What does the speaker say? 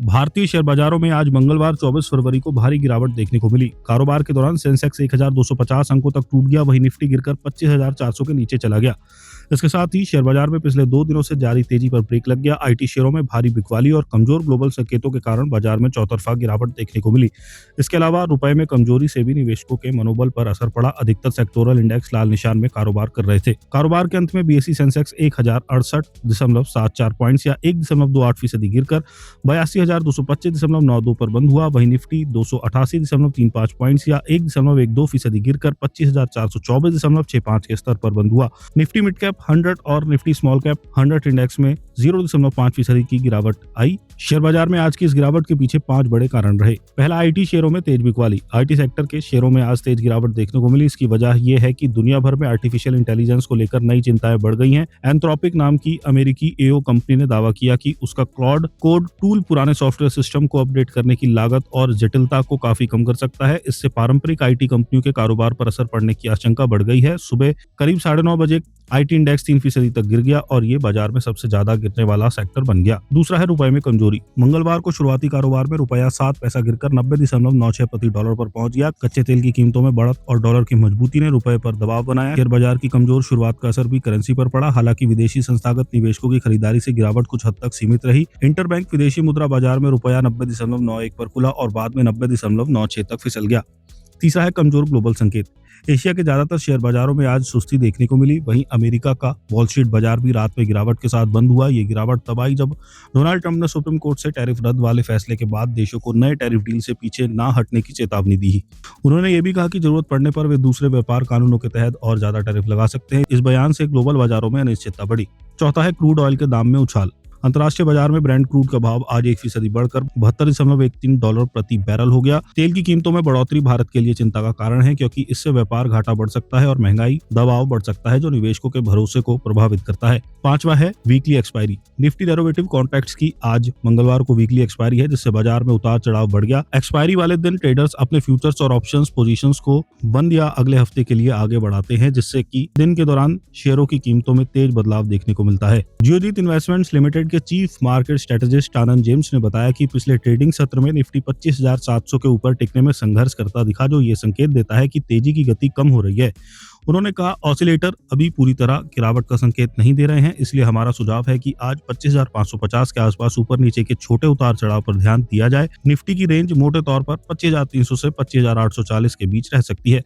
भारतीय शेयर बाजारों में आज मंगलवार 24 फरवरी को भारी गिरावट देखने को मिली। कारोबार के दौरान सेंसेक्स 1250 अंकों तक टूट गया, वहीं निफ्टी गिरकर 25,400 के नीचे चला गया। इसके साथ ही शेयर बाजार में पिछले 2 दिनों से जारी तेजी पर ब्रेक लग गया। आईटी शेयरों में भारी बिकवाली और कमजोर ग्लोबल संकेतों के कारण बाजार में चौतरफा गिरावट देखने को मिली। इसके अलावा रुपए में कमजोरी से भी निवेशकों के मनोबल पर असर पड़ा। अधिकतर सेक्टोरल इंडेक्स लाल निशान में कारोबार कर रहे थे। कारोबार के अंत में बीएसई सेंसेक्स 1068.74 पॉइंट्स या 1.28% गिरकर 82,225.92 पर बंद हुआ। वहीं निफ्टी 288.35 पॉइंट्स या 1.12% गिरकर 25,424.65 के स्तर पर बंद हुआ। निफ्टी मिड कैप 100 और निफ्टी स्मॉल कैप 100 इंडेक्स में 0.5% की गिरावट आई। शेयर बाजार में आज की इस गिरावट के पीछे 5 बड़े कारण रहे। पहला, आईटी शेयरों में तेज बिकवाली। आईटी सेक्टर के शेयरों में आज तेज गिरावट देखने को मिली। इसकी वजह यह है कि दुनिया भर में आर्टिफिशियल इंटेलिजेंस को लेकर नई चिंताएं बढ़ गई हैं। एंथ्रोपिक नाम की अमेरिकी एओ कंपनी ने दावा किया कि उसका क्लाउड कोड टूल पुराने सॉफ्टवेयर सिस्टम को अपडेट करने की लागत और जटिलता को काफी कम कर सकता है। इससे पारंपरिक आईटी कंपनियों के कारोबार पर असर पड़ने की आशंका बढ़ गई है। सुबह करीब 9:30 बजे आईटी इंडेक्स 3% तक गिर गया और ये बाजार में सबसे ज्यादा गिरने वाला सेक्टर बन गया। दूसरा है रुपए में कमजोरी। मंगलवार को शुरुआती कारोबार में रुपया 7 पैसा गिरकर 90.96 प्रति डॉलर पर पहुंच गया। कच्चे तेल की कीमतों में बढ़त और डॉलर की मजबूती ने रुपए पर दबाव बनाया। शेयर बाजार की कमजोर शुरुआत का असर भी करेंसी पर पड़ा। हालांकि विदेशी संस्थागत निवेशकों की खरीदारी से गिरावट कुछ हद तक सीमित रही। इंटरबैंक विदेशी मुद्रा बाजार में रुपया 90.91 पर खुला और बाद में 90.96 तक फिसल गया। तीसरा है कमजोर ग्लोबल संकेत। एशिया के ज्यादातर शेयर बाजारों में आज सुस्ती देखने को मिली। वहीं अमेरिका का वॉल स्ट्रीट बाजार भी रात में गिरावट के साथ बंद हुआ। ये गिरावट तब आई जब डोनाल्ड ट्रंप ने सुप्रीम कोर्ट से टैरिफ रद्द वाले फैसले के बाद देशों को नए टैरिफ डील से पीछे ना हटने की चेतावनी दी। उन्होंने ये भी कहा कि जरूरत पड़ने पर वे दूसरे व्यापार कानूनों के तहत और ज्यादा टैरिफ लगा सकते हैं। इस बयान से ग्लोबल बाजारों में अनिश्चितता बढ़ी। चौथा है क्रूड ऑयल के दाम में उछाल। अंतर्राष्ट्रीय बाजार में ब्रेंट क्रूड का भाव आज 1% बढ़कर 72.13 डॉलर प्रति बैरल हो गया। तेल की कीमतों में बढ़ोतरी भारत के लिए चिंता का कारण है, क्योंकि इससे व्यापार घाटा बढ़ सकता है और महंगाई दबाव बढ़ सकता है, जो निवेशकों के भरोसे को प्रभावित करता है। पांचवा है weekly expiry. Nifty derivative contracts की आज मंगलवार को वीकली एक्सपायरी है, जिससे बाजार में उतार चढ़ाव बढ़ गया। एक्सपायरी वाले दिन ट्रेडर्स अपने फ्यूचर्स और ऑप्शंस पोजीशंस को बंद या अगले हफ्ते के लिए आगे बढ़ाते हैं, जिससे कि दिन के दौरान शेयरों की कीमतों में तेज बदलाव देखने को मिलता है। जियोजीत इन्वेस्टमेंट्स लिमिटेड के चीफ मार्केट स्ट्रेटेजिस्ट आनंद जेम्स ने बताया कि पिछले ट्रेडिंग सत्र में निफ्टी 25,700 के ऊपर टिकने में संघर्ष करता दिखा, जो ये संकेत देता है कि तेजी की गति कम हो रही है। उन्होंने कहा, ऑसिलेटर अभी पूरी तरह गिरावट का संकेत नहीं दे रहे हैं, इसलिए हमारा सुझाव है कि आज 25,550 के आसपास ऊपर नीचे के छोटे उतार चढ़ाव पर ध्यान दिया जाए। निफ्टी की रेंज मोटे तौर पर 25,300 से 25,840 के बीच रह सकती है।